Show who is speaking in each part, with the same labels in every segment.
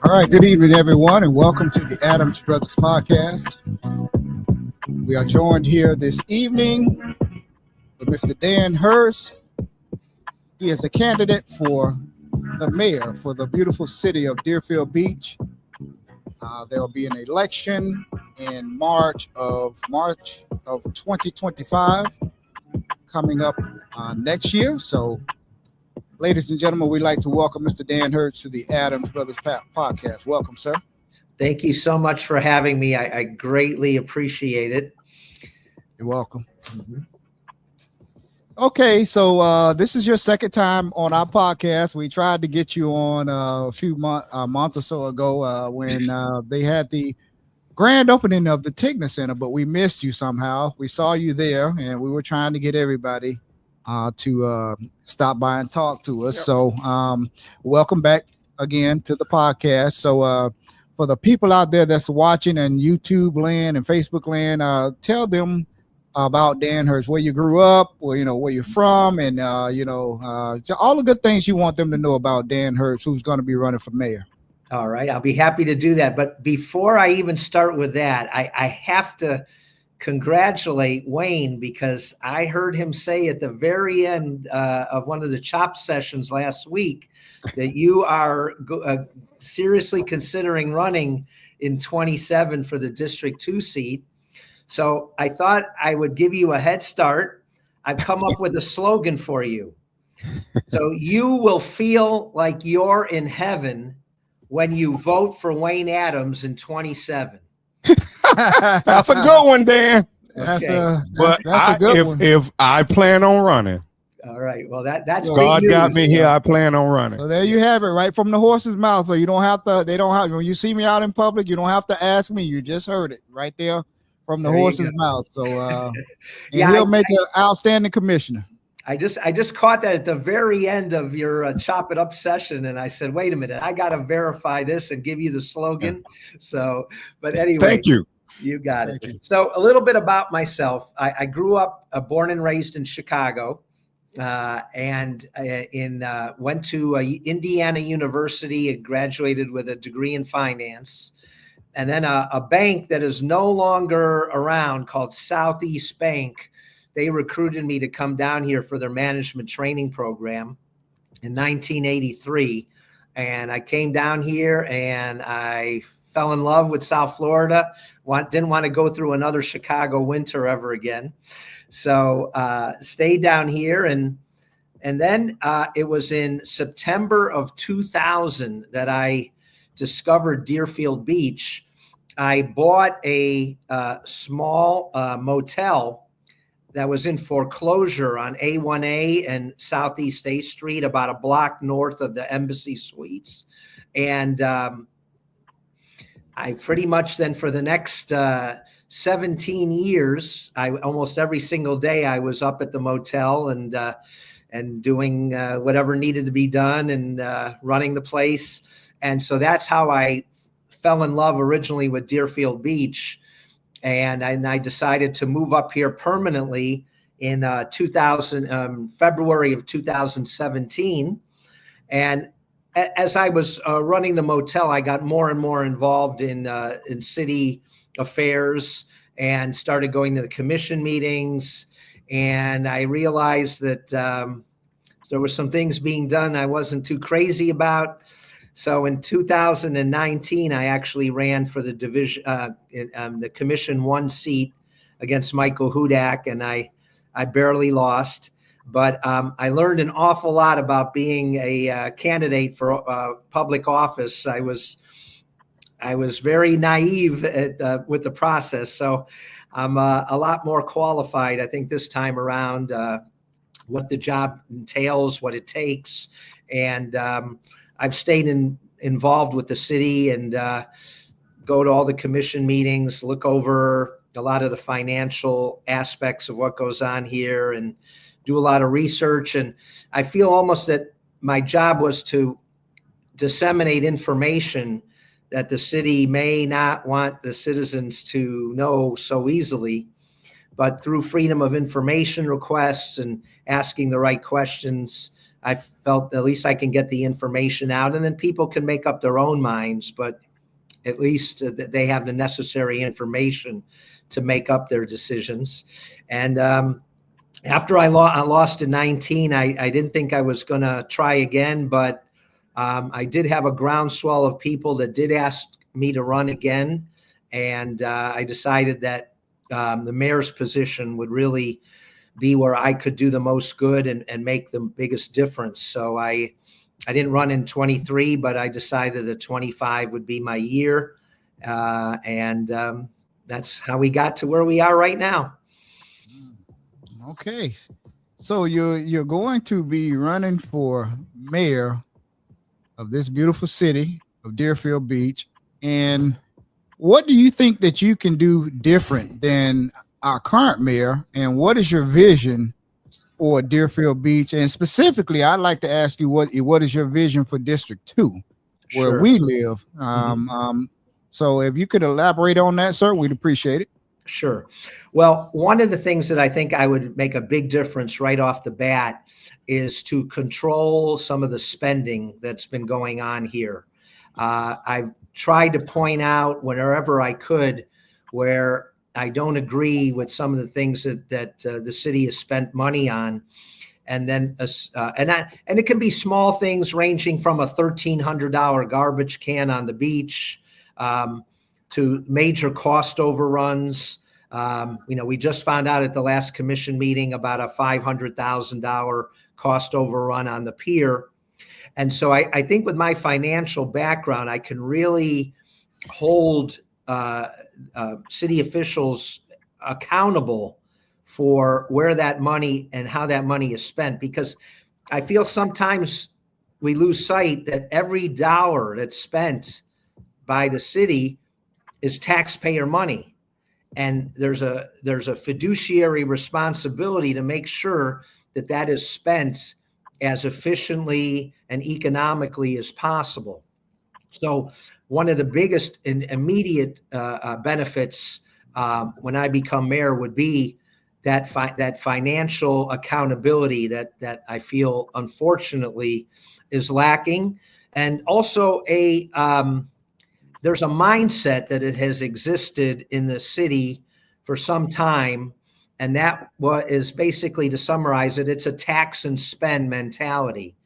Speaker 1: All right, good evening, everyone, and welcome to the Adams Brothers podcast. We are joined here this evening with Mr. Dan Herz. He is a candidate for the mayor for the beautiful city of Deerfield Beach. There will be an election in March of 2025 coming up next year. So, ladies and gentlemen, we'd like to welcome Mr. Dan Herz to the Adams Brothers podcast. Welcome, sir.
Speaker 2: Thank you so much for having me. I greatly appreciate it.
Speaker 1: You're welcome. Mm-hmm. Okay, so this is your second time on our podcast. We tried to get you on a month or so ago when they had the grand opening of the Tigner Center, but we missed you somehow. We saw you there, and we were trying to get everybody to stop by and talk to us. Yep. So welcome back again to the podcast. So for the people out there that's watching in YouTube land and Facebook land, tell them about Dan Herz, where you grew up, where you're from, and all the good things you want them to know about Dan Herz, who's going to be running for mayor.
Speaker 2: All right, I'll be happy to do that. But before I even start with that, I have to congratulate Wayne, because I heard him say at the very end of one of the CHOP sessions last week that you are seriously considering running in 27 for the District 2 seat. So I thought I would give you a head start. I've come up with a slogan for you. So you will feel like you're in heaven when you vote for Wayne Adams in 27.
Speaker 3: That's a good one, Dan.
Speaker 1: Okay.
Speaker 3: That's a good one. If I plan on running.
Speaker 2: All right. Well, that's
Speaker 3: God
Speaker 2: big news.
Speaker 3: got me here. I plan on running.
Speaker 1: So there you have it, right from the horse's mouth. So you don't have to. They don't have. When you see me out in public, you don't have to ask me. You just heard it right there from the horse's mouth. So yeah, he'll make an outstanding commissioner.
Speaker 2: I just caught that at the very end of your Chop It Up session, and I said, wait a minute, I got to verify this and give you the slogan. So, but anyway,
Speaker 3: thank you.
Speaker 2: You got it. So a little bit about myself. I grew up, born and raised in Chicago, and went to Indiana University and graduated with a degree in finance. And then a bank that is no longer around called Southeast Bank, they recruited me to come down here for their management training program in 1983. And I came down here and I fell in love with South Florida. Didn't want to go through another Chicago winter ever again. So stayed down here. And then it was in September of 2000 that I discovered Deerfield Beach. I bought a small motel that was in foreclosure on A1A and Southeast A Street, about a block north of the Embassy Suites. And I pretty much then for the next 17 years, almost every single day I was up at the motel and doing whatever needed to be done and running the place. And so that's how I fell in love originally with Deerfield Beach. And I decided to move up here permanently in February of 2017. And as I was running the motel, I got more and more involved in city affairs and started going to the commission meetings. And I realized that there were some things being done I wasn't too crazy about. So in 2019, I actually ran for the division, the Commission 1 seat against Michael Hudak, and I barely lost. But I learned an awful lot about being a candidate for public office. I was very naive with the process, so I'm a lot more qualified, I think, this time around. What the job entails, what it takes, and I've stayed involved with the city and go to all the commission meetings, look over a lot of the financial aspects of what goes on here, and do a lot of research. And I feel almost that my job was to disseminate information that the city may not want the citizens to know so easily, but through freedom of information requests and asking the right questions, I felt at least I can get the information out, and then people can make up their own minds, but at least they have the necessary information to make up their decisions. And after I lost in 19, I didn't think I was going to try again, but I did have a groundswell of people that did ask me to run again. And I decided that the mayor's position would really be where I could do the most good and make the biggest difference. So I didn't run in 23, but I decided that 25 would be my year. And that's how we got to where we are right now.
Speaker 1: Okay. So you're going to be running for mayor of this beautiful city of Deerfield Beach. And what do you think that you can do different than our current mayor? And what is your vision for Deerfield Beach? And specifically, I'd like to ask you what is your vision for District 2, where
Speaker 2: Sure.
Speaker 1: we live? So if you could elaborate on that, sir, we'd appreciate it.
Speaker 2: Sure. Well, one of the things that I think I would make a big difference right off the bat is to control some of the spending that's been going on here. I've tried to point out wherever I could where I don't agree with some of the things that the city has spent money on. And then, and it can be small things ranging from a $1,300 garbage can on the beach to major cost overruns. We just found out at the last commission meeting about a $500,000 cost overrun on the pier. And so I think with my financial background, I can really hold city officials accountable for where that money and how that money is spent, because I feel sometimes we lose sight that every dollar that's spent by the city is taxpayer money. And there's a fiduciary responsibility to make sure that that is spent as efficiently and economically as possible. So one of the biggest and immediate benefits when I become mayor would be that financial accountability that I feel unfortunately is lacking, and also there's a mindset that it has existed in the city for some time, and that what is basically, to summarize it, it's a tax and spend mentality,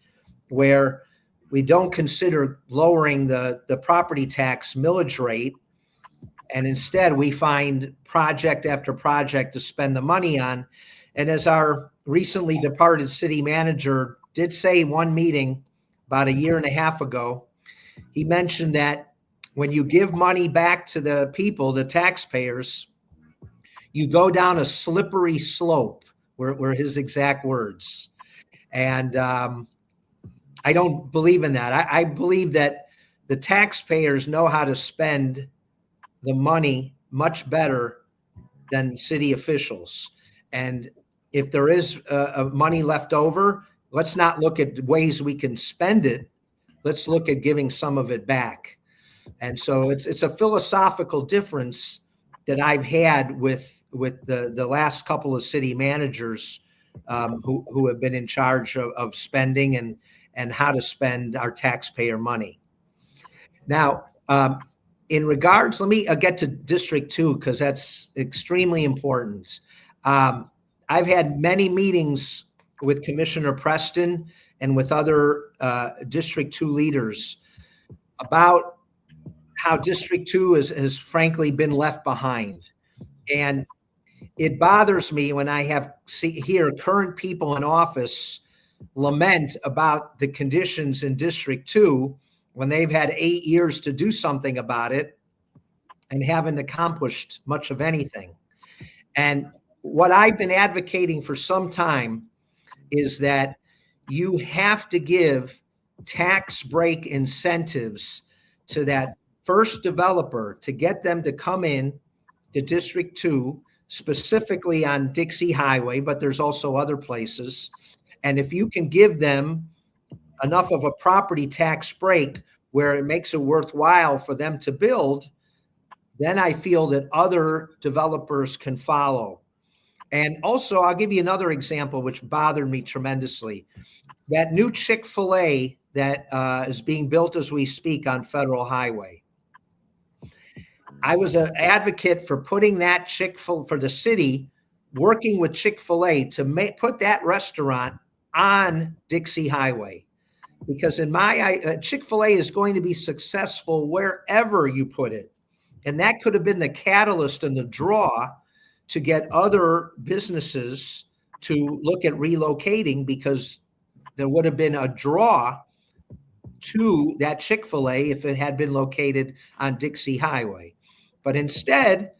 Speaker 2: where we don't consider lowering the property tax millage rate, and instead we find project after project to spend the money on. And as our recently departed city manager did say in one meeting about a year and a half ago, he mentioned that when you give money back to the people, the taxpayers, you go down a slippery slope, were his exact words. And I don't believe in that. I believe that the taxpayers know how to spend the money much better than city officials. And if there is money left over, let's not look at ways we can spend it. Let's look at giving some of it back. And so it's a philosophical difference that I've had with the last couple of city managers who have been in charge of spending and how to spend our taxpayer money. Now, in regards, let me get to District 2, because that's extremely important. I've had many meetings with Commissioner Preston and with other District 2 leaders about how District 2 has frankly been left behind. And it bothers me when I hear current people in office lament about the conditions in District 2 when they've had 8 years to do something about it and haven't accomplished much of anything. And what I've been advocating for some time is that you have to give tax break incentives to that first developer to get them to come in to District 2, specifically on Dixie Highway, but there's also other places. And if you can give them enough of a property tax break where it makes it worthwhile for them to build, then I feel that other developers can follow. And also, I'll give you another example which bothered me tremendously. That new Chick-fil-A that is being built as we speak on Federal Highway. I was an advocate for putting that for the city, working with Chick-fil-A to put that restaurant on Dixie Highway. Because in my Chick-fil-A is going to be successful wherever you put it. And that could have been the catalyst and the draw to get other businesses to look at relocating, because there would have been a draw to that Chick-fil-A if it had been located on Dixie Highway. But instead,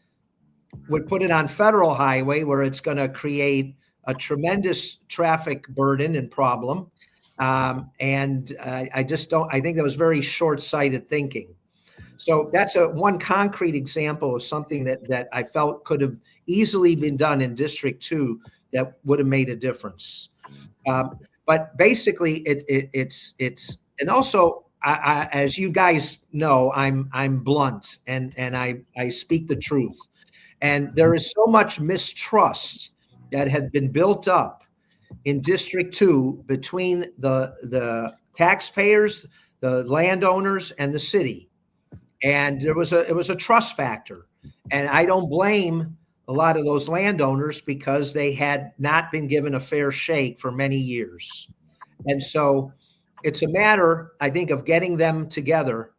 Speaker 2: we put it on Federal Highway, where it's going to create a tremendous traffic burden and problem. I think that was very short-sighted thinking. So that's one concrete example of something that I felt could have easily been done in District 2 that would have made a difference. But basically, it's and also, as you guys know, I'm blunt and I speak the truth. And there is so much mistrust that had been built up in District 2 between the taxpayers, the landowners, and the city. And it was a trust factor. And I don't blame a lot of those landowners, because they had not been given a fair shake for many years. And so it's a matter, I think, of getting them together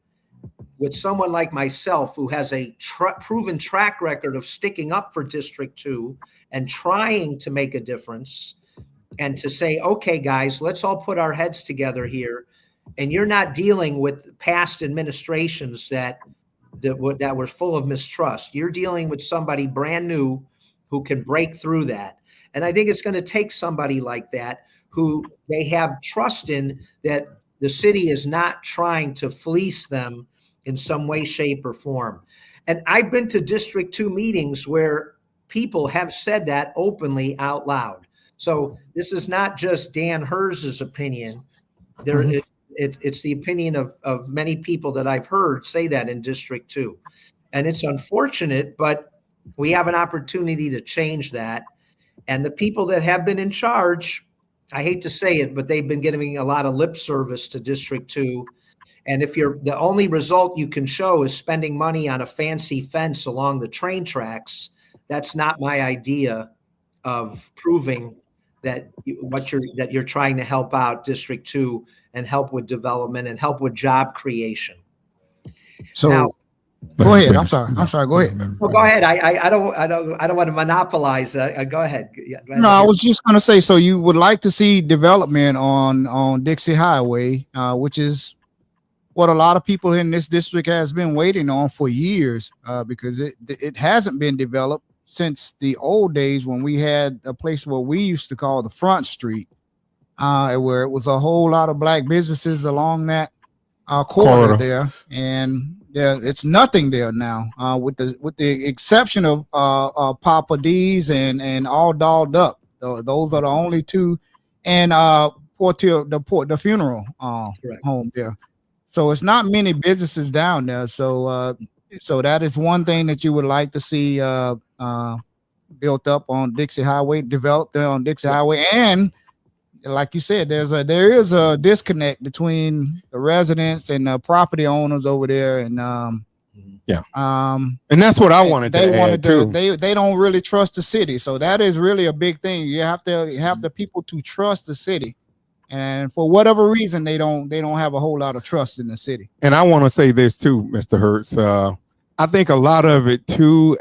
Speaker 2: with someone like myself, who has a proven track record of sticking up for District 2 and trying to make a difference, and to say, okay, guys, let's all put our heads together here. And you're not dealing with past administrations that were full of mistrust. You're dealing with somebody brand new who can break through that. And I think it's going to take somebody like that, who they have trust in, that the city is not trying to fleece them in some way, shape, or form. And I've been to District 2 meetings where people have said that openly out loud. So this is not just Dan Herz's opinion. It's the opinion of many people that I've heard say that in District 2. And it's unfortunate, but we have an opportunity to change that. And the people that have been in charge, I hate to say it, but they've been giving a lot of lip service to District 2. And if the only result you can show is spending money on a fancy fence along the train tracks, that's not my idea of proving that you're trying to help out District 2 and help with development and help with job creation.
Speaker 1: So
Speaker 2: now,
Speaker 1: go ahead. I'm sorry. Go ahead.
Speaker 2: Well, go ahead. I don't want to monopolize. Go ahead. Yeah, go ahead.
Speaker 1: No, I was just going to say, so you would like to see development on Dixie Highway, which is what a lot of people in this district has been waiting on for years, because it hasn't been developed since the old days when we had a place where we used to call the Front Street, where it was a whole lot of black businesses along that corridor there, and it's nothing there now, with the exception of Papa D's and All Dolled Up. Those are the only two, and the funeral home there. So it's not many businesses down there. So that is one thing that you would like to see built up on Dixie Highway, developed there on Dixie Highway. And like you said, there is a disconnect between the residents and the property owners over there. And
Speaker 3: and that's what I wanted to add too.
Speaker 1: They don't really trust the city. So that is really a big thing. You have to have the people to trust the city. And for whatever reason, they don't have a whole lot of trust in the city.
Speaker 3: And I want to say this too, Mr. Hertz. I think a lot of it too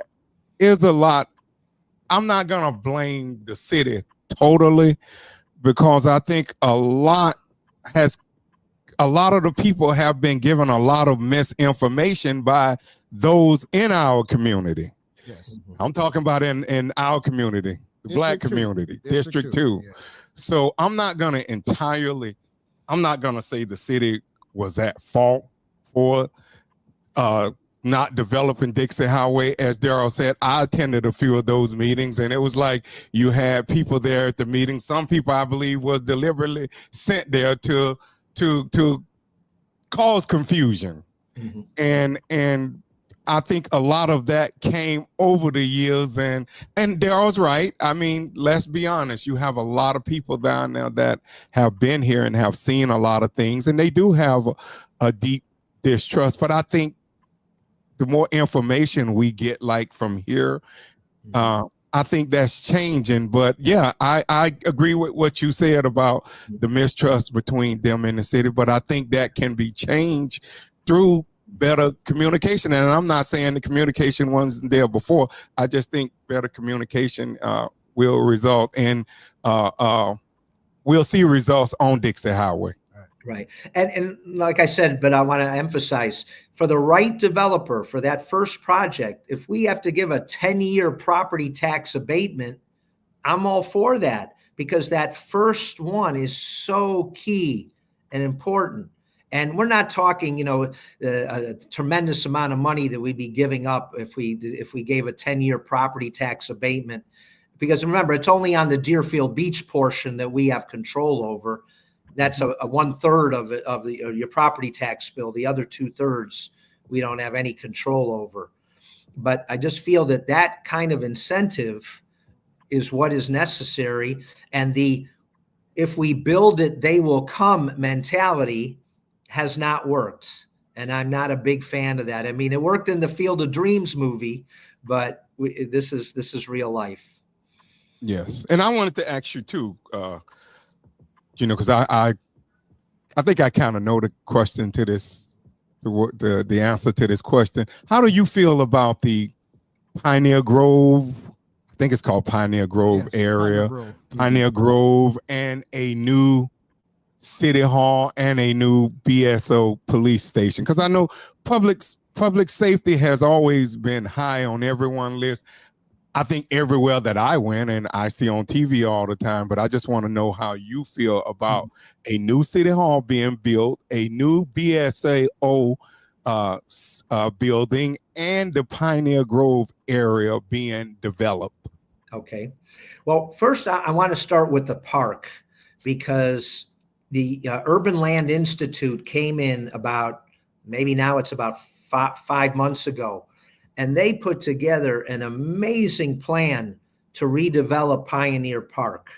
Speaker 3: is a lot. I'm not gonna blame the city totally, because I think a lot of the people have been given a lot of misinformation by those in our community.
Speaker 1: Yes,
Speaker 3: I'm talking about in our community, the Black community, District 2.
Speaker 1: Yeah.
Speaker 3: So I'm not going to say the city was at fault for not developing Dixie Highway. As Darrell said, I attended a few of those meetings, and it was like you had people there at the meeting. Some people, I believe, was deliberately sent there to cause confusion. And I think a lot of that came over the years, and Daryl's right. I mean, let's be honest. You have a lot of people down there that have been here and have seen a lot of things, and they do have a deep distrust. But I think the more information we get, like from here, I think that's changing. But yeah, I agree with what you said about the mistrust between them and the city. But I think that can be changed through better communication. And I'm not saying the communication wasn't there before. I just think better communication will result in we'll see results on Dixie Highway.
Speaker 2: Right. And like I said, but I want to emphasize, for the right developer for that first project, if we have to give a 10-year property tax abatement, I'm all for that, because that first one is so key and important. And we're not talking, a tremendous amount of money that we'd be giving up if we gave a 10-year property tax abatement, because remember, it's only on the Deerfield Beach portion that we have control over. That's a 1/3 of your property tax bill. The other 2/3 we don't have any control over. But I just feel that kind of incentive is what is necessary, and if we build it, they will come mentality has not worked, and I'm not a big fan of that. I mean, it worked in the Field of Dreams movie, but this is real life.
Speaker 3: Yes, and I wanted to ask you too, because I think I kind of know the question to this, the answer to this question. How do you feel about the Pioneer Grove? I think it's called Pioneer Grove area, Pioneer Grove, and a new City Hall and a new BSO police station? Because I know public safety has always been high on everyone's list. I think everywhere that I went, and I see on TV all the time, but I just want to know how you feel about a new City Hall being built, a new BSO building, and the Pioneer Grove area being developed.
Speaker 2: Okay. Well, first I want to start with the park, because the Urban Land Institute came in about 5 months ago, and they put together an amazing plan to redevelop Pioneer Park,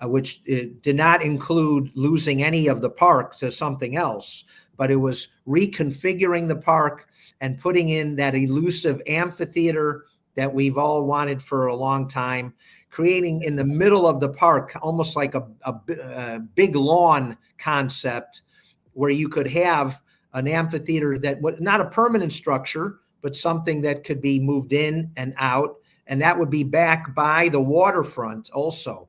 Speaker 2: which did not include losing any of the park to something else, but it was reconfiguring the park and putting in that elusive amphitheater that we've all wanted for a long time, creating in the middle of the park almost like a big lawn concept, where you could have an amphitheater that was not a permanent structure, but something that could be moved in and out, and that would be back by the waterfront also.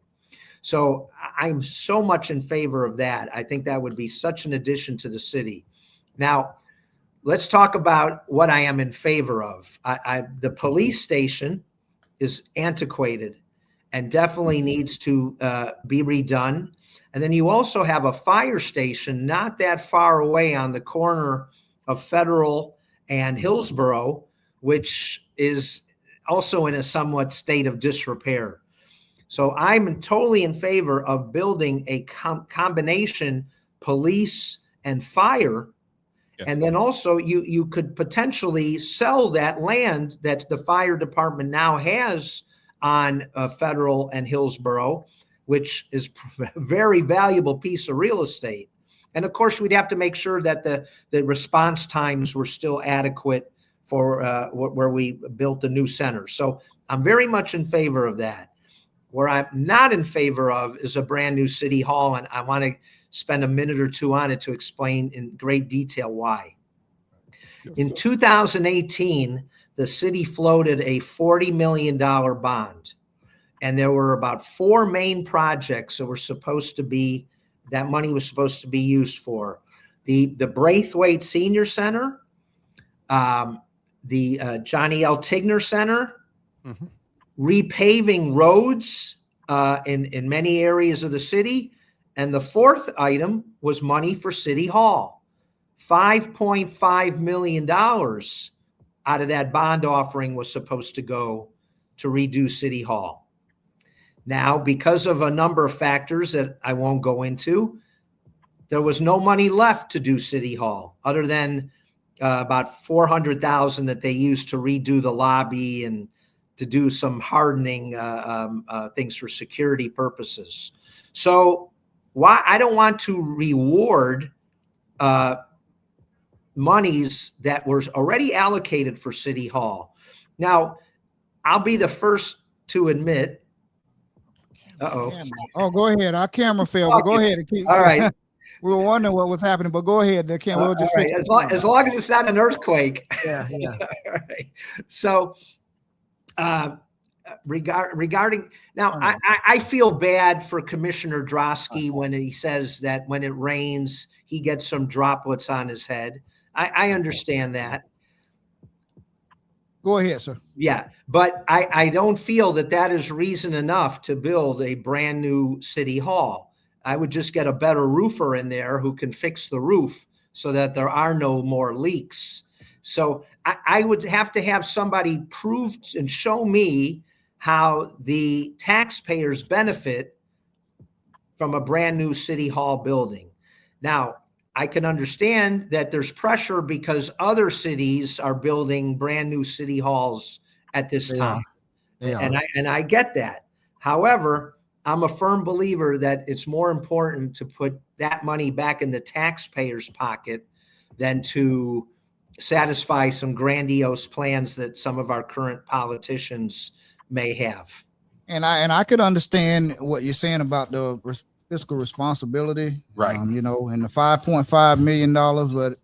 Speaker 2: So I'm so much in favor of that. I think that would be such an addition to the city. Now, let's talk about what I am in favor of. The police station is antiquated and definitely needs to be redone. And then you also have a fire station not that far away on the corner of Federal and Hillsborough, which is also in a somewhat state of disrepair. So I'm totally in favor of building a combination police and fire. Yes. And then also you could potentially sell that land that the fire department now has on Federal and Hillsborough, which is a very valuable piece of real estate. And of course, we'd have to make sure that the response times were still adequate for where we built the new center. So I'm very much in favor of that. Where I'm not in favor of is a brand new city hall, and I want to spend a minute or two on it to explain in great detail why. Yes, in 2018, the city floated a $40 million bond, and there were about 4 main projects that were supposed to be, that money was supposed to be used for. The Braithwaite Senior Center, the Johnny L. Tigner Center, repaving roads in many areas of the city. And the fourth item was money for City Hall. $5.5 million out of that bond offering was supposed to go to redo City Hall. Now, because of a number of factors that I won't go into, there was no money left to do City Hall other than about $400,000 that they used to redo the lobby and to do some hardening things for security purposes. So why I don't want to reward monies that were already allocated for City Hall. Now, I'll be the first to admit.
Speaker 1: Oh, go ahead. Our camera failed, but go ahead and keep.
Speaker 2: All right.
Speaker 1: We were wondering what was happening, but go ahead. We'll just fix
Speaker 2: right.
Speaker 1: it.
Speaker 2: As long as it's not an earthquake.
Speaker 1: Yeah.
Speaker 2: All right. So, regarding now, I feel bad for Commissioner Drosky when he says that when it rains, he gets some droplets on his head. I understand that.
Speaker 1: Go ahead, sir.
Speaker 2: Yeah, but I don't feel that that is reason enough to build a brand new city hall. I would just get a better roofer in there who can fix the roof so that there are no more leaks. So I would have to have somebody prove and show me how the taxpayers benefit from a brand new city hall building. Now, I can understand that there's pressure because other cities are building brand new city halls at this time. And I get that. However, I'm a firm believer that it's more important to put that money back in the taxpayer's pocket than to satisfy some grandiose plans that some of our current politicians may have.
Speaker 1: And I could understand what you're saying about the fiscal responsibility,
Speaker 3: right?
Speaker 1: And the $5.5 million, but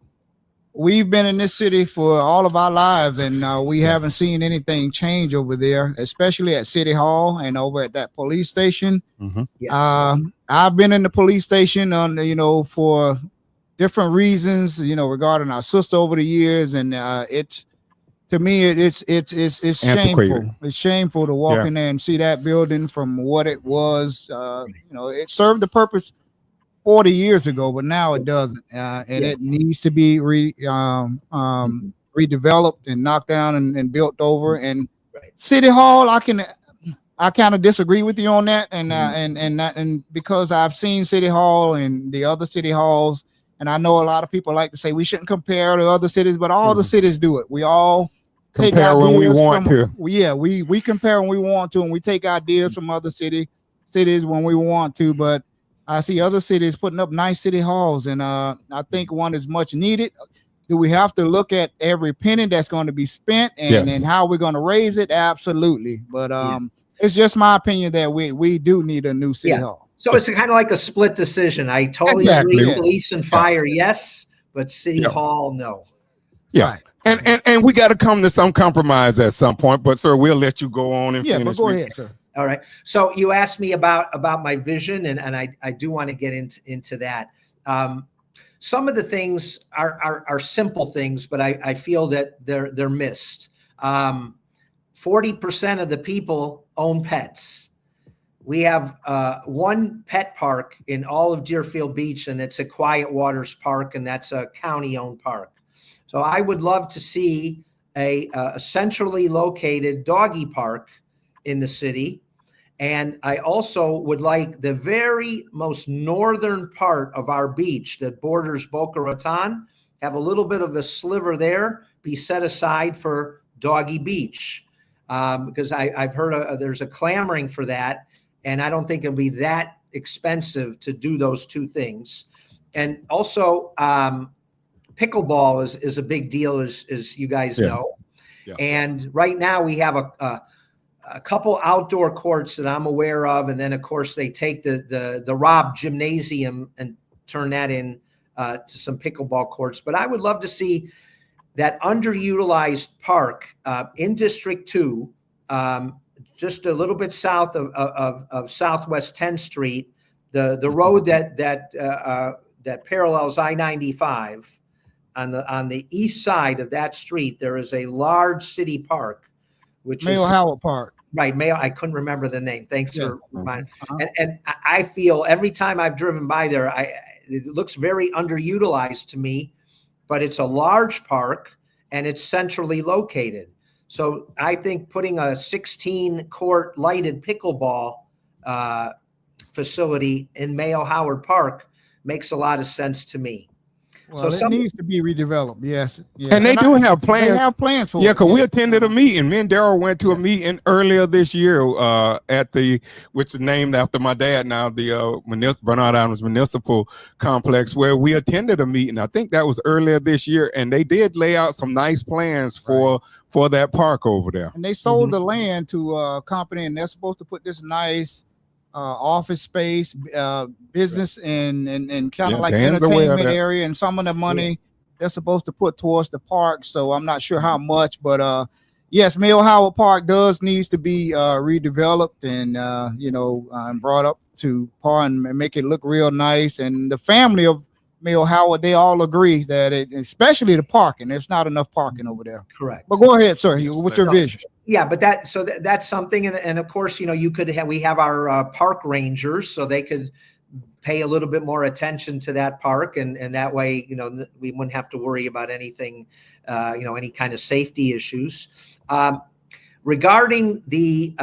Speaker 1: we've been in this city for all of our lives, and we haven't seen anything change over there, especially at City Hall and over at that police station.
Speaker 3: Mm-hmm.
Speaker 2: Yeah.
Speaker 1: I've been in the police station for different reasons, regarding our sister over the years, and it's to me it's shameful. It's shameful to walk in there and see that building from what it was. It served the purpose 40 years ago, but now it doesn't, and it needs to be redeveloped and knocked down and built over. And City Hall, I kind of disagree with you on that, and because I've seen City Hall and the other city halls, and I know a lot of people like to say we shouldn't compare to other cities, but all the cities do it. We all
Speaker 3: compare when we want to.
Speaker 1: Yeah, we compare when we want to, and we take ideas from other cities when we want to, but I see other cities putting up nice city halls, and I think one is much needed. Do we have to look at every penny that's going to be spent and how we're going to raise it? Absolutely. But it's just my opinion that we do need a new city hall.
Speaker 2: So it's kind of like a split decision. I totally agree. Police and fire, yes, but city hall, no.
Speaker 3: Yeah. Right. And we got to come to some compromise at some point, but sir, we'll let you go on and finish.
Speaker 1: But go ahead, sir.
Speaker 2: All right. So you asked me about my vision, and I do want to get into that. Some of the things are simple things, but I feel that they're missed. 40% of the people own pets. We have one pet park in all of Deerfield Beach, and it's a Quiet Waters Park, and that's a county-owned park. So I would love to see a centrally located doggy park in the city. And I also would like the very most northern part of our beach that borders Boca Raton, have a little bit of a sliver there, be set aside for Doggy Beach. Because I've heard there's a clamoring for that, and I don't think it'll be that expensive to do those two things. And also, pickleball is a big deal, as you guys know. Yeah. And right now we have a couple outdoor courts that I'm aware of, and then of course they take the Robb Gymnasium and turn that in to some pickleball courts. But I would love to see that underutilized park in District 2, just a little bit south of Southwest 10th Street, the road that parallels I-95. On the east side of that street, there is a large city park, which
Speaker 1: Mayo Howard Park.
Speaker 2: Right, Mayo. I couldn't remember the name. Thanks for reminding. And I feel every time I've driven by there, it looks very underutilized to me, but it's a large park and it's centrally located. So I think putting a 16-court lighted pickleball facility in Mayo Howard Park makes a lot of sense to me.
Speaker 1: Well, it needs to be redeveloped. Yes.
Speaker 3: And they do have plans.
Speaker 1: They have plans for it.
Speaker 3: Yeah, because we attended a meeting. Me and Daryl went to a meeting earlier this year which is named after my dad now, the Bernard Adams Municipal Complex, where we attended a meeting. I think that was earlier this year, and they did lay out some nice plans for that park over there.
Speaker 1: And they sold the land to a company, and they're supposed to put this nice office space, business, and kind of like entertainment area, and some of the money they're supposed to put towards the park. So I'm not sure how much, but yes, Mayo Howard Park needs to be redeveloped and and brought up to par and make it look real nice. And the family of Mayo Howard, they all agree that especially the parking, there's not enough parking over there.
Speaker 2: Correct.
Speaker 1: But go ahead, sir, with your vision.
Speaker 2: Yeah, but that's something, and of course, we have our park rangers, so they could pay a little bit more attention to that park, and that way, we wouldn't have to worry about anything, any kind of safety issues. Regarding the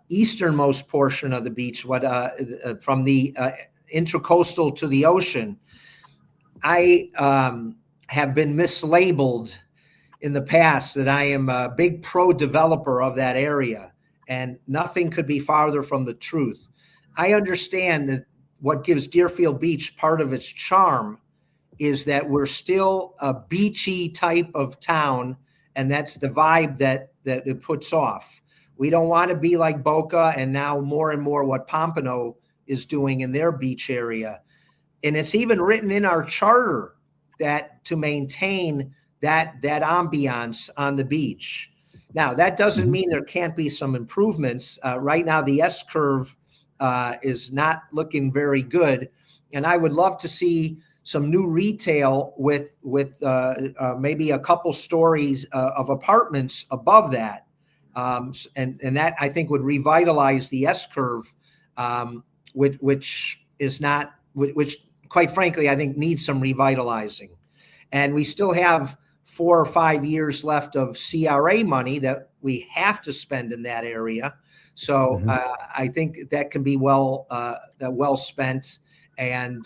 Speaker 2: easternmost portion of the beach, from the intracoastal to the ocean, I have been mislabeled in the past that I am a big pro-developer of that area, and nothing could be farther from the truth. I understand that what gives Deerfield Beach part of its charm is that we're still a beachy type of town, and that's the vibe that it puts off. We don't want to be like Boca, and now more and more what Pompano is doing in their beach area. And it's even written in our charter that to maintain that ambiance on the beach. Now, that doesn't mean there can't be some improvements. Right now, the S-curve is not looking very good. And I would love to see some new retail with maybe a couple stories of apartments above that. And that, I think, would revitalize the S-curve, which quite frankly, I think needs some revitalizing. And we still have 4 or 5 years left of CRA money that we have to spend in that area. So I think that can be well spent. And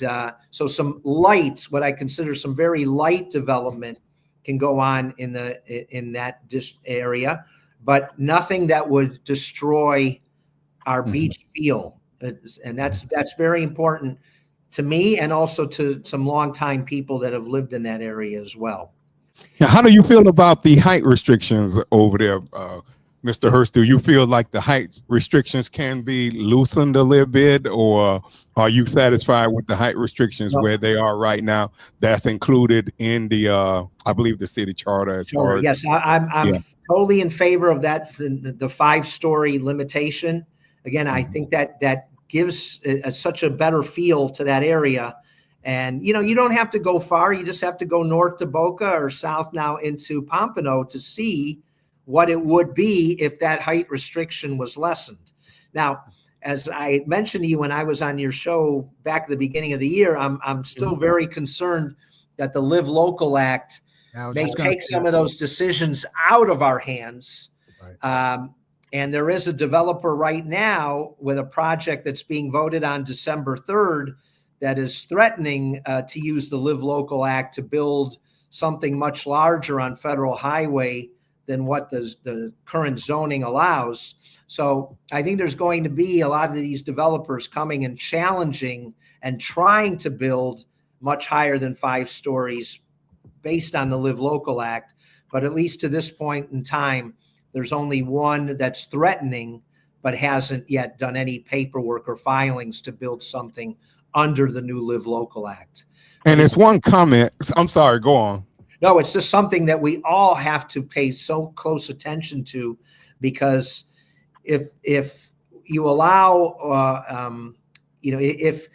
Speaker 2: so some light, what I consider some very light development, can go on in that area, but nothing that would destroy our beach feel. And that's very important to me, and also to some longtime people that have lived in that area as well.
Speaker 3: Now, how do you feel about the height restrictions over there, Mr. Herz? Do you feel like the height restrictions can be loosened a little bit, or are you satisfied with the height restrictions where they are right now? That's included in the, I believe, the city charter.
Speaker 2: Yes, I'm totally in favor of that. The 5-story limitation. Again, I think that gives such a better feel to that area. And, you don't have to go far. You just have to go north to Boca or south now into Pompano to see what it would be if that height restriction was lessened. Now, as I mentioned to you when I was on your show back at the beginning of the year, I'm still very concerned that the Live Local Act may take some of those decisions out of our hands. Right. And there is a developer right now with a project that's being voted on December 3rd that is threatening to use the Live Local Act to build something much larger on Federal Highway than what the current zoning allows. So I think there's going to be a lot of these developers coming and challenging and trying to build much higher than 5 stories based on the Live Local Act. But at least to this point in time, there's only one that's threatening, but hasn't yet done any paperwork or filings to build something under the new Live Local Act.
Speaker 3: And it's one comment. I'm sorry, go on.
Speaker 2: No, it's just something that we all have to pay so close attention to, because if you allow, if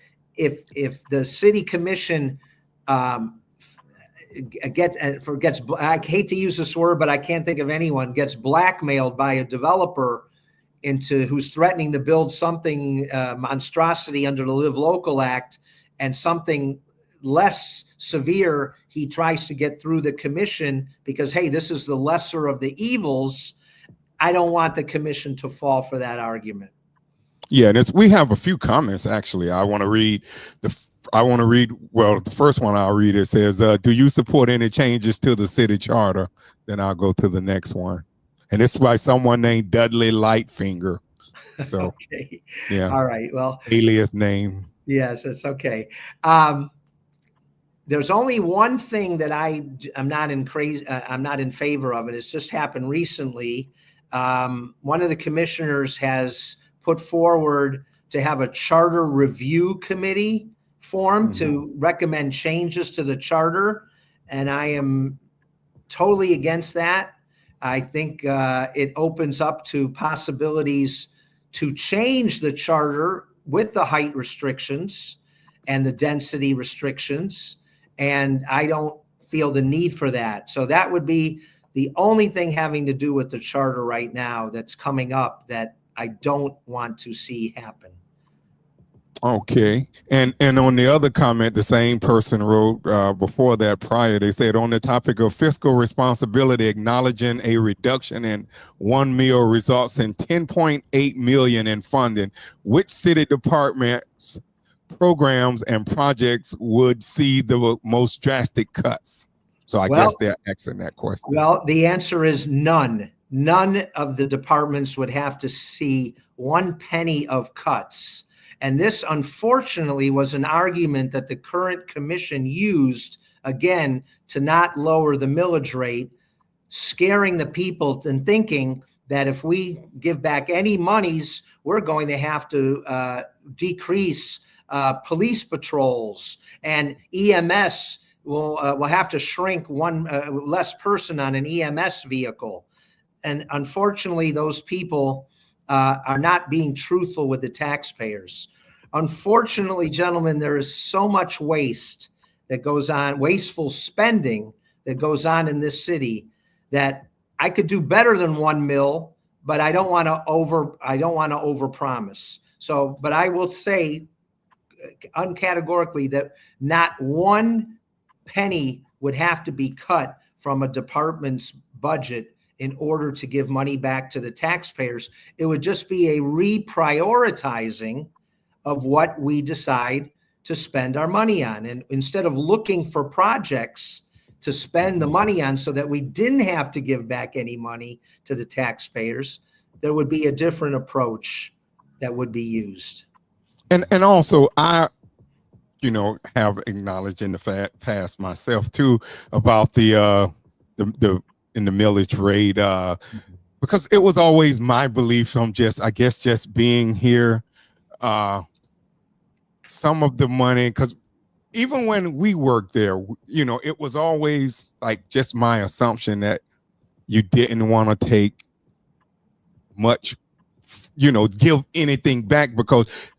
Speaker 2: the city commission gets, I hate to use this word, but I can't think of anyone, gets blackmailed by a developer who's threatening to build something monstrosity under the Live Local Act, and something less severe he tries to get through the commission because, hey, this is the lesser of the evils. I don't want the commission to fall for that argument.
Speaker 3: Yeah, we have a few comments, actually. I want to read. The I want to read, well, the first one I'll read, it says, do you support any changes to the city charter? Then I'll go to the next one. And it's by someone named Dudley Lightfinger. So,
Speaker 2: Okay.
Speaker 3: yeah.
Speaker 2: All right. Well,
Speaker 3: alias name.
Speaker 2: yes, it's okay. There's only one thing that I'm not in favor of, and it's just happened recently. One of the commissioners has put forward to have a charter review committee formed to recommend changes to the charter, and I am totally against that. I think it opens up to possibilities to change the charter with the height restrictions and the density restrictions, and I don't feel the need for that. So that would be the only thing having to do with the charter right now that's coming up that I don't want to see happen.
Speaker 3: Okay. And on the other comment, the same person wrote before that prior, they said, on the topic of fiscal responsibility, acknowledging a reduction in 1 mil results in 10.8 million in funding, which city departments, programs, and projects would see the most drastic cuts? So I guess they're asking that question.
Speaker 2: Well, the answer is none. None of the departments would have to see 1 penny of cuts. And this, unfortunately, was an argument that the current commission used, again, to not lower the millage rate, scaring the people and thinking that if we give back any monies, we're going to have to decrease police patrols, and EMS will have to shrink one less person on an EMS vehicle. And unfortunately, those people are not being truthful with the taxpayers. Unfortunately, gentlemen, there is so much waste that goes on, wasteful spending that goes on in this city, that I could do better than 1 mil, but I don't want to overpromise. So, but I will say uncategorically that not 1 penny would have to be cut from a department's budget in order to give money back to the taxpayers. It would just be a reprioritizing of what we decide to spend our money on. And instead of looking for projects to spend the money on so that we didn't have to give back any money to the taxpayers, there would be a different approach that would be used. And
Speaker 3: also, I have acknowledged in the past myself too about the in the millage rate, because it was always my belief from just being here, some of the money, because even when we worked there, it was always like just my assumption that you didn't want to take much, give anything back, because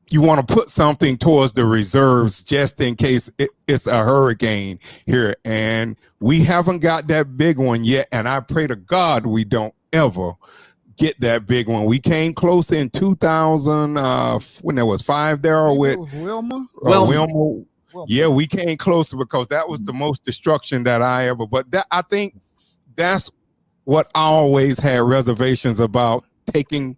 Speaker 3: you want to put something towards the reserves just in case it's a hurricane here. And we haven't got that big one yet. And I pray to God we don't ever get that big one. We came close in 2000 when there was 5 there with
Speaker 1: Wilma.
Speaker 3: Wilma. Yeah, we came closer because that was the most destruction that I ever. But I think that's what I always had reservations about, taking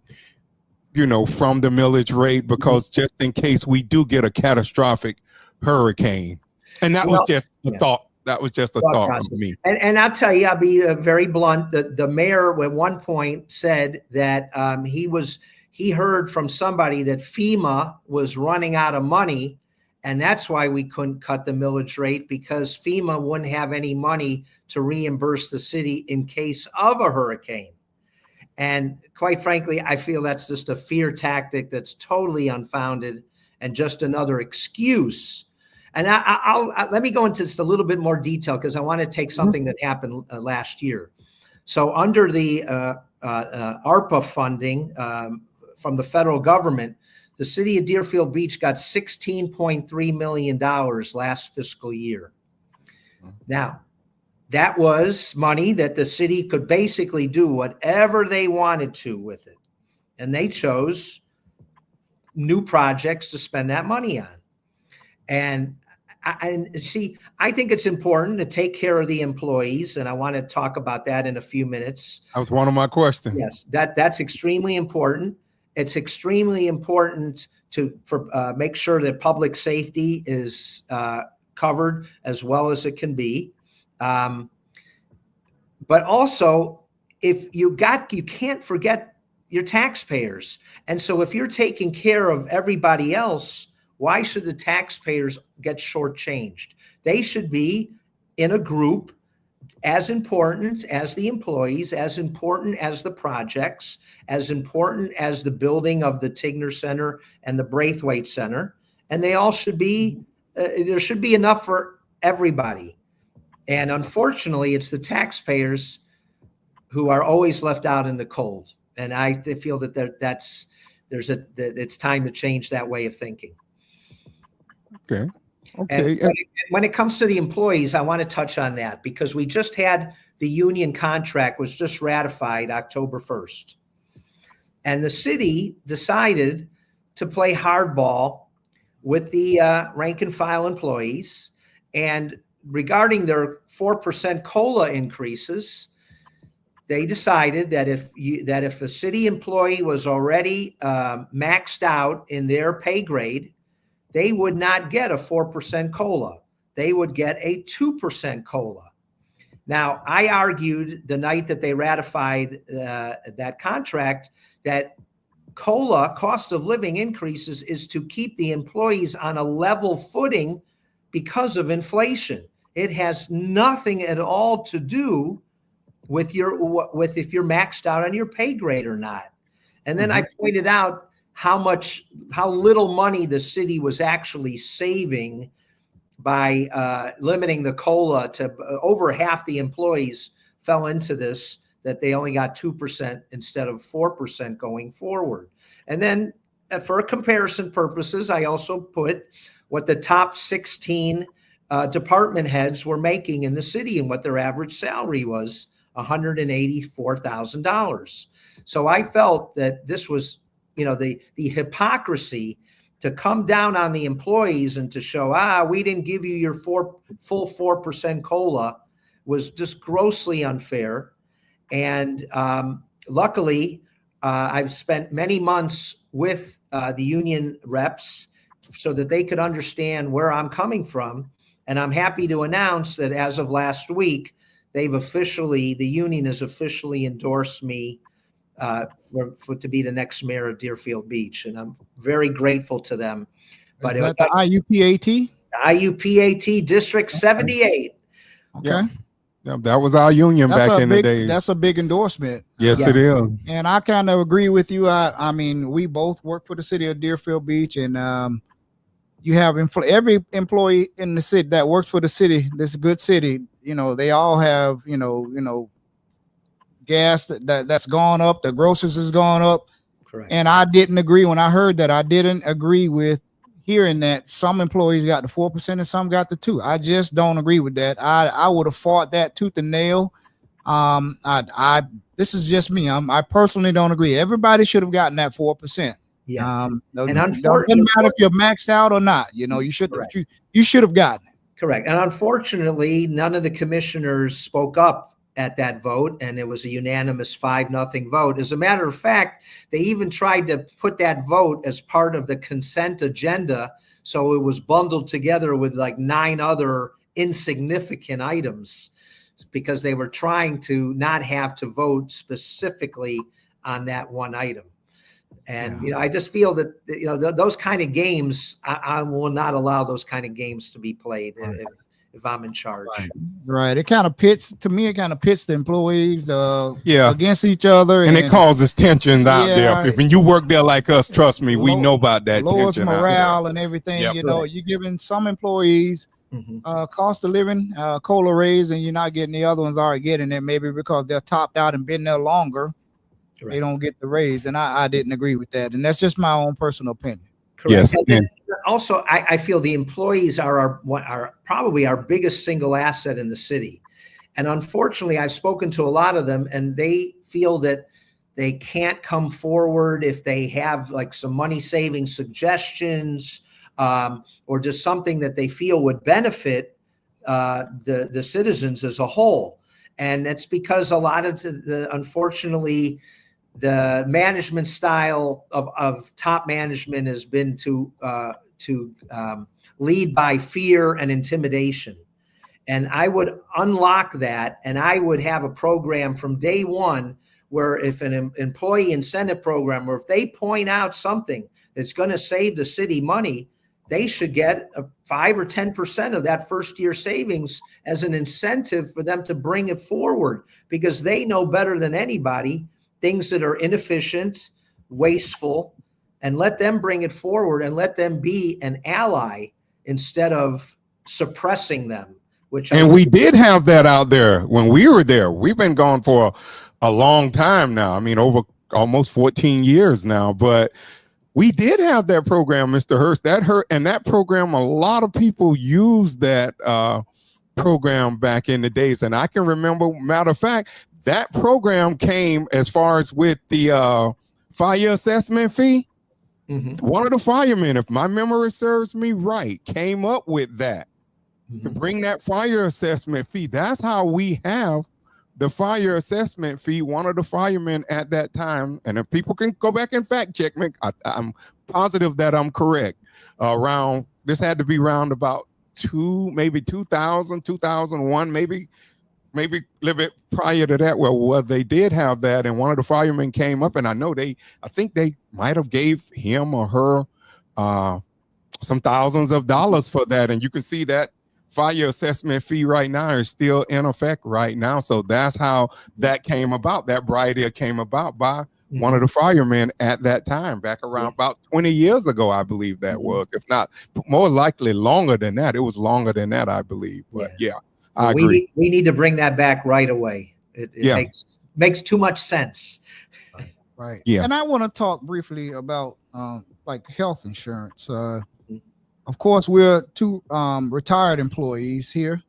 Speaker 3: from the millage rate, because just in case we do get a catastrophic hurricane. And that was just a thought. That was just a thought for me.
Speaker 2: And I'll tell you, I'll be very blunt. The mayor at one point said that he heard from somebody that FEMA was running out of money, and that's why we couldn't cut the millage rate, because FEMA wouldn't have any money to reimburse the city in case of a hurricane. And quite frankly, I feel that's just a fear tactic that's totally unfounded and just another excuse. And I'll let me go into just a little bit more detail, because I want to take something that happened last year. So under the ARPA funding from the federal government, the city of Deerfield Beach got $16.3 million last fiscal year. Now, that was money that the city could basically do whatever they wanted to with it. And they chose new projects to spend that money on. And I think it's important to take care of the employees, and I want to talk about that in a few minutes.
Speaker 3: That was one of my questions.
Speaker 2: Yes, that's extremely important. it's extremely important to make sure that public safety is covered as well as it can be. But also, if you can't forget your taxpayers. And so if you're taking care of everybody else, why should the taxpayers get shortchanged? They should be in a group as important as the employees, as important as the projects, as important as the building of the Tigner Center and the Braithwaite Center. And they all should be, there should be enough for everybody. And unfortunately, it's the taxpayers who are always left out in the cold. And I feel that it's time to change that way of thinking.
Speaker 3: Okay.
Speaker 2: And when it comes to the employees, I want to touch on that because we just had the union contract was just ratified October 1st. And the city decided to play hardball with the rank and file employees. And regarding their 4% COLA increases, they decided that if a city employee was already maxed out in their pay grade, they would not get a 4% COLA. They would get a 2% COLA. Now, I argued the night that they ratified that contract that COLA, cost of living increases, is to keep the employees on a level footing because of inflation. It has nothing at all to do with if you're maxed out on your pay grade or not. And then I pointed out how little money the city was actually saving by limiting the COLA to over half the employees fell into this, that they only got 2% instead of 4% going forward. And then for comparison purposes, I also put what the top 16 department heads were making in the city and what their average salary was, $184,000. So I felt that this was, the hypocrisy to come down on the employees and to show, we didn't give you your full 4% COLA was just grossly unfair. And luckily, I've spent many months with the union reps so that they could understand where I'm coming from. And I'm happy to announce that as of last week, the union has officially endorsed me to be the next mayor of Deerfield Beach. And I'm very grateful to them.
Speaker 1: But is that the IUPAT?
Speaker 2: IUPAT District 78.
Speaker 1: Okay.
Speaker 3: Yeah, that was our union back in the day.
Speaker 1: That's a big endorsement.
Speaker 3: Yes, it is.
Speaker 1: And I kind of agree with you. I mean, we both work for the city of Deerfield Beach, and you have every employee in the city that works for the city, this good city, they all have, gas that's gone up, the groceries has gone up.
Speaker 2: Correct.
Speaker 1: And I didn't agree when I heard that. I didn't agree with hearing that some employees got the 4% and some got the 2%. I just don't agree with that. I would have fought that tooth and nail. This is just me. I personally don't agree. Everybody should have gotten that 4%.
Speaker 2: Yeah.
Speaker 1: And unfortunately, doesn't matter if you're maxed out or not. You should have gotten it.
Speaker 2: Correct. And unfortunately, none of the commissioners spoke up at that vote, and it was a unanimous 5-0 vote. As a matter of fact, they even tried to put that vote as part of the consent agenda, so it was bundled together with like 9 other insignificant items because they were trying to not have to vote specifically on that one item. And I just feel that those kind of games, I will not allow those kind of games to be played if I'm in charge.
Speaker 1: Right. It kind of pits the employees against each other.
Speaker 3: And it causes tension out there. When you work there like us, trust me, we know about that
Speaker 1: lowers
Speaker 3: tension.
Speaker 1: Morale and everything. Yep. You're giving some employees cost of living, COLA raise, and you're not getting the other ones are getting it, maybe because they're topped out and been there longer. Correct. They don't get the raise. And I didn't agree with that. And that's just my own personal opinion.
Speaker 2: Correct. Yes. And also, I feel the employees are probably our biggest single asset in the city. And unfortunately, I've spoken to a lot of them, and they feel that they can't come forward if they have like some money saving suggestions or just something that they feel would benefit the citizens as a whole. And that's because a lot of unfortunately, the management style of top management has been to lead by fear and intimidation. And I would unlock that, and I would have a program from day one where if an employee incentive program, or if they point out something that's going to save the city money, they should get a 5 or 10% of that first year savings as an incentive for them to bring it forward, because they know better than anybody things that are inefficient, wasteful, and let them bring it forward and let them be an ally instead of suppressing them.
Speaker 3: And we did have that out there when we were there. We've been gone for a long time now. I mean, over almost 14 years now, but we did have that program, Mr. Hertz. That program, a lot of people used that program back in the days. And I can remember, matter of fact, that program came as far as with the fire assessment fee. Mm-hmm. One of the firemen, if my memory serves me right, came up with that. To bring that fire assessment fee. That's how we have the fire assessment fee. One of the firemen at that time, and if people can go back and fact check me, I'm positive that I'm correct. This had to be around about maybe 2000, 2001, maybe a little bit prior to that. Well, they did have that, and one of the firemen came up, and I think they might have gave him or her some thousands of dollars for that, and you can see that fire assessment fee right now is still in effect right now. So that's how that came about. That bright idea came about by one of the firemen at that time, back around about 20 years ago, I believe that was, if not more likely longer than that. It was longer than that, I believe. But I agree.
Speaker 2: We need to bring that back right away. It makes too much sense.
Speaker 1: Right. Yeah. And I want to talk briefly about like health insurance. Of course, we're two retired employees here.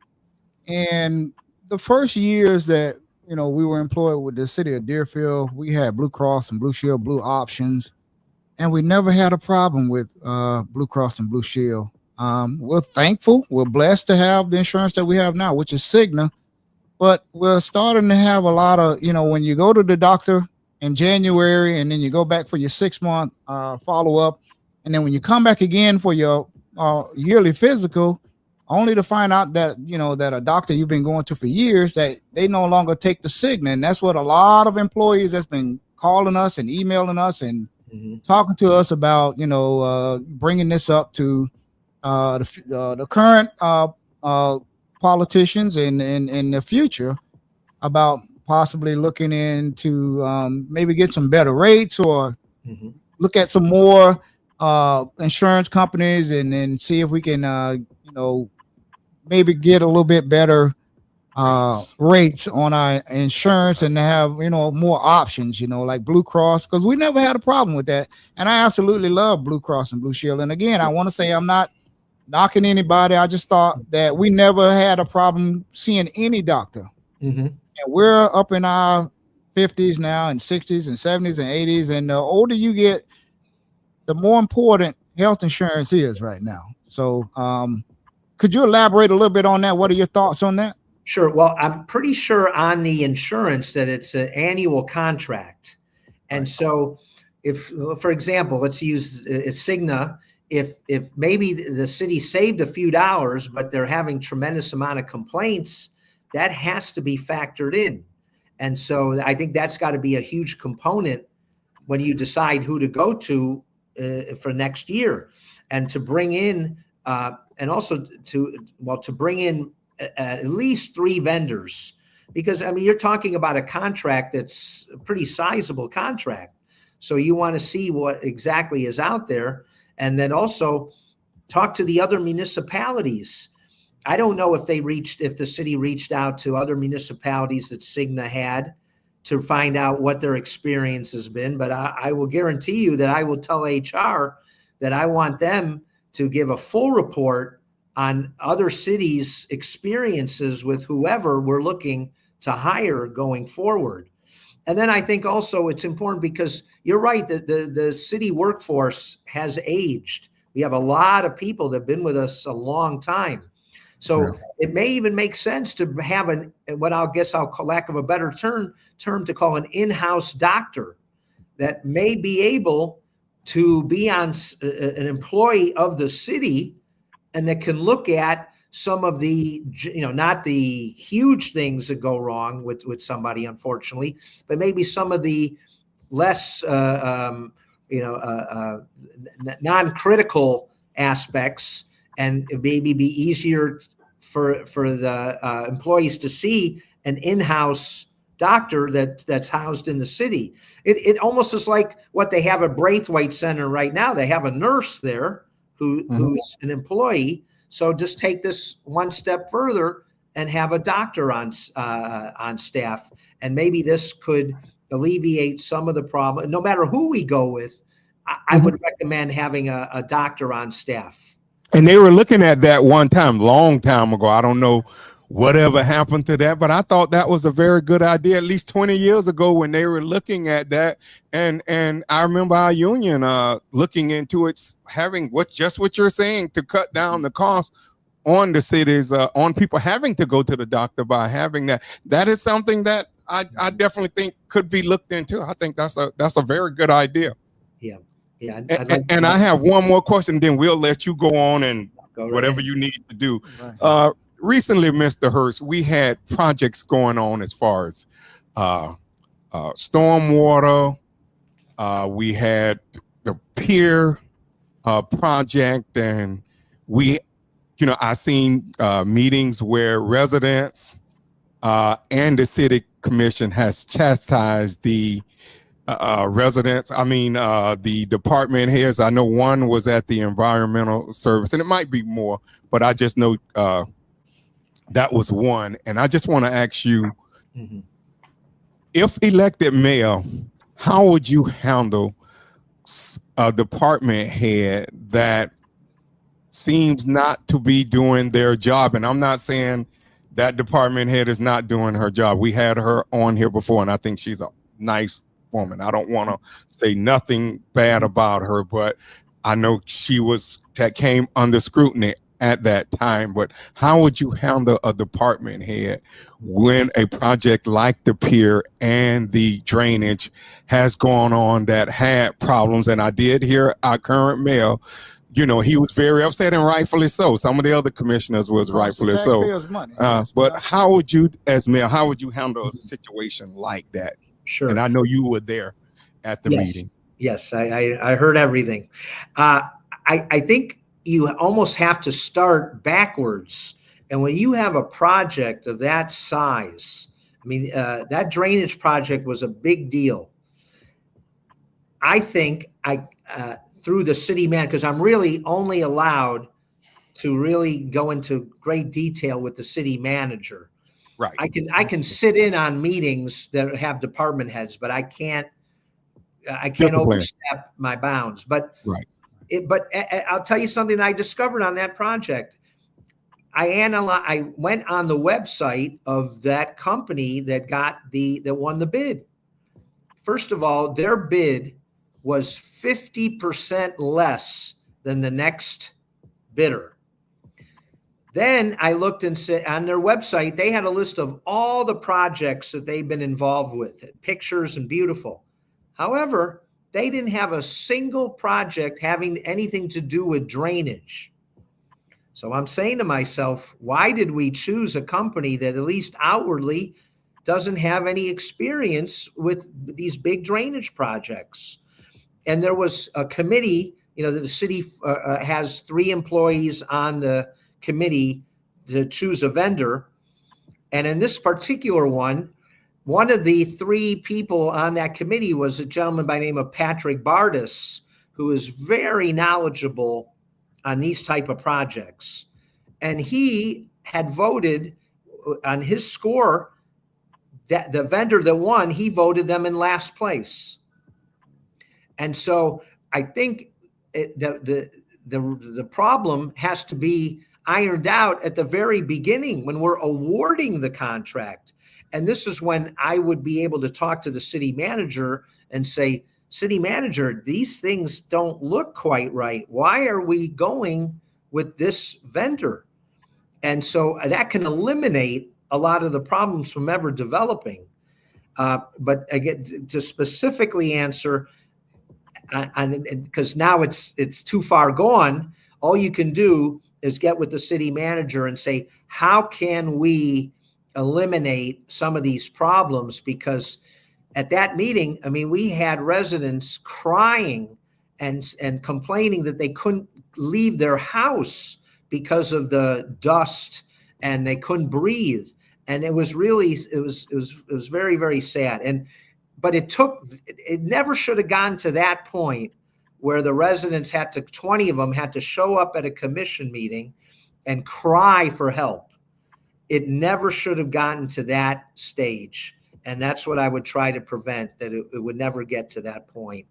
Speaker 1: And the first years that, we were employed with the city of Deerfield, we had Blue Cross and Blue Shield, Blue options. And we never had a problem with Blue Cross and Blue Shield. We're thankful. We're blessed to have the insurance that we have now, which is Cigna. But we're starting to have a lot of, when you go to the doctor in January and then you go back for your 6-month follow-up. And then when you come back again for your yearly physical, only to find out that that a doctor you've been going to for years, that they no longer take the Cigna. And that's what a lot of employees that's been calling us and emailing us and talking to us about, bringing this up to the current politicians and in the future about possibly looking into maybe get some better rates or look at some more insurance companies and then see if we can maybe get a little bit better rates on our insurance and have more options, like Blue Cross, because we never had a problem with that. And I absolutely love Blue Cross and Blue Shield. And again, I want to say I'm not knocking anybody. I just thought that we never had a problem seeing any doctor. And we're up in our 50s now and 60s and 70s and 80s, and the older you get, the more important health insurance is right now. So could you elaborate a little bit on that? What are your thoughts on that?
Speaker 2: Sure. Well, I'm pretty sure on the insurance that it's an annual contract. And so if, for example, let's use Cigna, if maybe the city saved a few dollars, but they're having tremendous amount of complaints, that has to be factored in. And so I think that's got to be a huge component when you decide who to go to for next year, and to bring in and also to bring in at least 3 vendors, because I mean you're talking about a contract that's a pretty sizable contract, so you want to see what exactly is out there, and then also talk to the other municipalities. I don't know if the city reached out to other municipalities that Cigna had to find out what their experience has been. But I will guarantee you that I will tell HR that I want them to give a full report on other cities' experiences with whoever we're looking to hire going forward. And then I think also it's important because you're right that the city workforce has aged. We have a lot of people that have been with us a long time. So it may even make sense to have what I'll lack of a better term to call an in-house doctor that may be able to be on an employee of the city, and that can look at some of the, not the huge things that go wrong with somebody, unfortunately, but maybe some of the less, non-critical aspects, and maybe be easier for the employees to see an in-house doctor that's housed in the city. It almost is like what they have at Braithwaite Center right now. They have a nurse there who's an employee. So just take this one step further and have a doctor on staff, and maybe this could alleviate some of the problem. No matter who we go with, I would recommend having a doctor on staff.
Speaker 3: And they were looking at that one time, long time ago. I don't know whatever happened to that, but I thought that was a very good idea at least 20 years ago when they were looking at that. And I remember our union looking into it, having what you're saying, to cut down the cost on the cities, on people having to go to the doctor by having that. That is something that I definitely think could be looked into. I think that's a very good idea.
Speaker 2: Yeah. Yeah.
Speaker 3: And I have one more question, then we'll let you go on and whatever you need to do.
Speaker 1: Right.
Speaker 3: Recently, Mr. Herz, we had projects going on as far as stormwater. We had the pier project, and I seen meetings where residents and the city commission has chastised the residents. The department heads. I know one was at the environmental service, and it might be more, but I just know that was one. And I just want to ask you, if elected mayor, how would you handle a department head that seems not to be doing their job? And I'm not saying that department head is not doing her job. We had her on here before, and I think she's a nice woman. I don't want to say nothing bad about her, but I know that came under scrutiny at that time. But how would you handle a department head when a project like the pier and the drainage has gone on that had problems? And I did hear our current mayor, he was very upset, and rightfully so. Some of the other commissioners was rightfully so.
Speaker 1: Money.
Speaker 3: But how would you, as mayor, handle a situation like that?
Speaker 2: Sure.
Speaker 3: And I know you were there at the meeting.
Speaker 2: Yes, I heard everything. I think you almost have to start backwards. And when you have a project of that size, that drainage project was a big deal. I think through the city manager, because I'm really only allowed to really go into great detail with the city manager.
Speaker 3: Right.
Speaker 2: I can sit in on meetings that have department heads, but I can't overstep my bounds. But
Speaker 3: right.
Speaker 2: But I'll tell you something I discovered on that project. I went on the website of that company that won the bid. First of all, their bid was 50% less than the next bidder. Then I looked and said on their website, they had a list of all the projects that they've been involved with, pictures and beautiful. However, they didn't have a single project having anything to do with drainage. So I'm saying to myself, why did we choose a company that at least outwardly doesn't have any experience with these big drainage projects? And there was a committee, the city has 3 employees on the committee to choose a vendor. And in this particular one of the 3 people on that committee was a gentleman by the name of Patrick Bardis, who is very knowledgeable on these type of projects. And he had voted on his score that the vendor that won, he voted them in last place. And so I think the problem has to be ironed out at the very beginning when we're awarding the contract. And this is when I would be able to talk to the city manager and say, city manager, these things don't look quite right. Why are we going with this vendor? And so that can eliminate a lot of the problems from ever developing. But again, to specifically answer, because now it's too far gone, all you can do is get with the city manager and say, how can we eliminate some of these problems? Because at that meeting, I mean, we had residents crying and complaining that they couldn't leave their house because of the dust and they couldn't breathe. And it was really, it was very, very sad. But it never should have gotten to that point where the residents 20 of them had to show up at a commission meeting and cry for help. It never should have gotten to that stage. And that's what I would try to prevent, that it would never get to that point.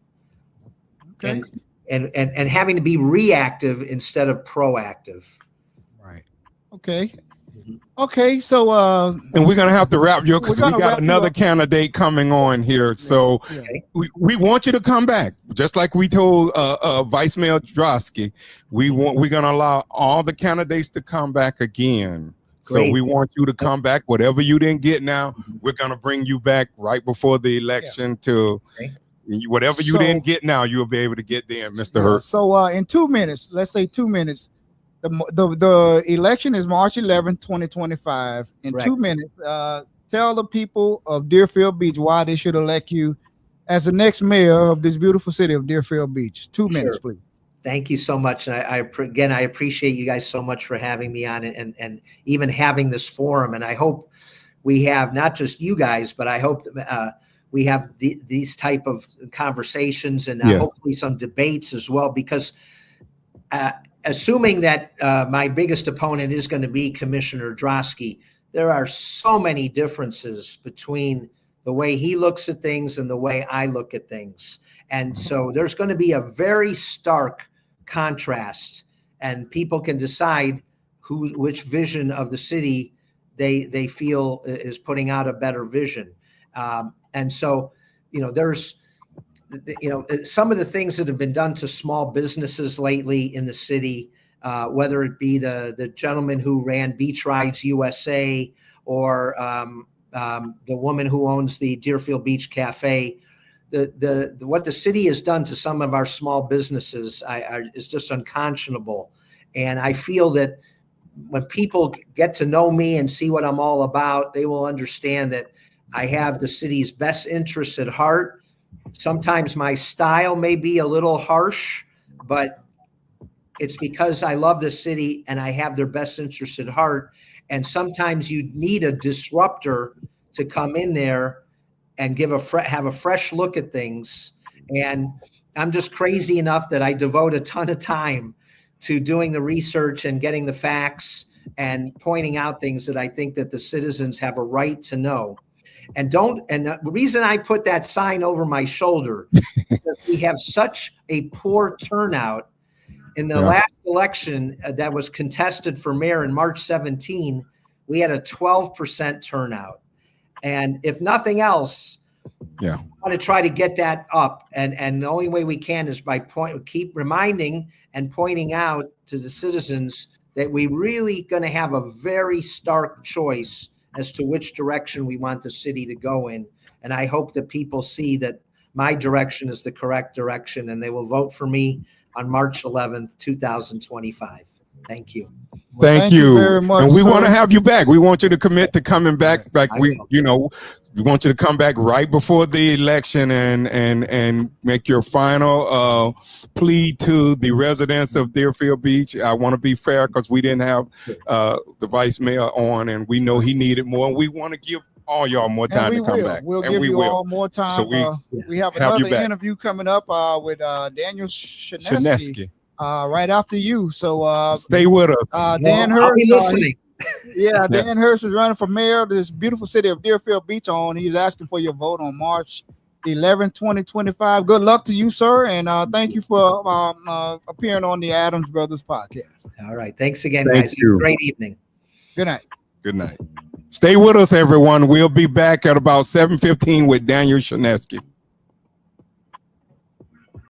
Speaker 1: Okay.
Speaker 2: And having to be reactive instead of proactive.
Speaker 1: Right. Okay. Okay. So,
Speaker 3: and we're going to have to wrap you up because we got another candidate coming on here. So we want you to come back. Just like we told Vice Mayor Drosky, we're going to allow all the candidates to come back again. Great. So we want you to come back. Whatever you didn't get now, we're going to bring you back right before the election to whatever you didn't get now, you'll be able to get there, Mr. Herz.
Speaker 1: So in 2 minutes, let's say 2 minutes, the election is March 11th, 2025. In 2 minutes, tell the people of Deerfield Beach why they should elect you as the next mayor of this beautiful city of Deerfield Beach. 2 minutes, please.
Speaker 2: Thank you so much. And I appreciate you guys so much for having me on and even having this forum. And I hope we have not just you guys, but I hope we have these type of conversations and hopefully some debates as well, because assuming that my biggest opponent is going to be Commissioner Drosky, there are so many differences between the way he looks at things and the way I look at things. And so there's going to be a very stark contrast, and people can decide which vision of the city they feel is putting out a better vision. And so, there's, some of the things that have been done to small businesses lately in the city, whether it be the gentleman who ran Beach Rides USA or the woman who owns the Deerfield Beach Cafe. What the city has done to some of our small businesses is just unconscionable. And I feel that when people get to know me and see what I'm all about, they will understand that I have the city's best interests at heart. Sometimes my style may be a little harsh, but it's because I love the city and I have their best interests at heart. And sometimes you need a disruptor to come in there and have a fresh look at things. And I'm just crazy enough that I devote a ton of time to doing the research and getting the facts and pointing out things that I think that the citizens have a right to know. And the reason I put that sign over my shoulder is because we have such a poor turnout in the last election that was contested for mayor in March 17. We had a 12% turnout. And if nothing else, I want to try to get that up. And the only way we can is by keep reminding and pointing out to the citizens that we really going to have a very stark choice as to which direction we want the city to go in. And I hope that people see that my direction is the correct direction and they will vote for me on March 11th, 2025. Thank you.
Speaker 1: Well,
Speaker 3: thank you
Speaker 1: very much.
Speaker 3: And we want to have you back. We want you to commit to coming back. We want you to come back right before the election and make your final plea to the residents of Deerfield Beach. I want to be fair because we didn't have the vice mayor on, and we know he needed more. And we want to give all y'all more time to come back.
Speaker 1: We'll give you all more time. So we have another interview coming up with Daniel Shinesky. Right after you. So
Speaker 3: stay with us.
Speaker 2: Dan Herz, I'll be listening.
Speaker 1: Dan Herz is running for mayor of this beautiful city of Deerfield Beach. He's asking for your vote on March 11, 2025. Good luck to you, sir. And thank you for appearing on the Adams Brothers podcast.
Speaker 2: All right. Thanks again, guys. Have a great evening.
Speaker 1: Good night.
Speaker 3: Good night. Stay with us, everyone. We'll be back at about 7:15 with Daniel Shinesky.